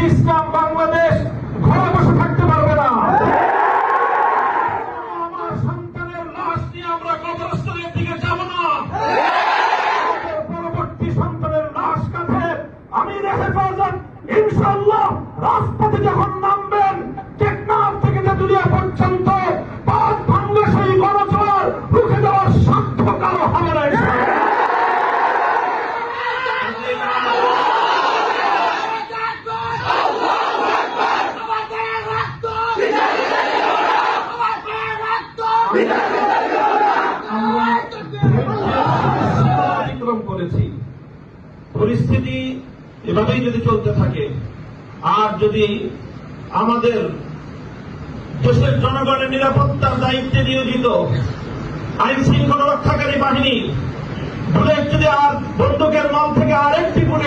ইসলাম বাংলাদেশ ঘরে বসে থাকতে পারবে না। আমার সন্তানের লাশ নিয়ে আমরা কবরস্থানের দিকে যাব না। পরবর্তী সন্তানের লাশ কাঁধে আমির হেফাজত ইনশাআল্লাহ রাজপথে যখন নামবেন, টেকনাফ থেকে তেঁতুলিয়া পর্যন্ত পাঁচ বাংলা সেই গণজোয়ার রুখে দেওয়ার সাধ্য কারো হবে না। অতিক্রম করেছি। পরিস্থিতি এভাবেই যদি চলতে থাকে, আর যদি আমাদের দেশের জনগণের নিরাপত্তার দায়িত্বে নিয়োজিত আইন শৃঙ্খলা রক্ষাকারী বাহিনী বুলেট যদি আর বন্দুকের নল থেকে আরেকটি বুলেট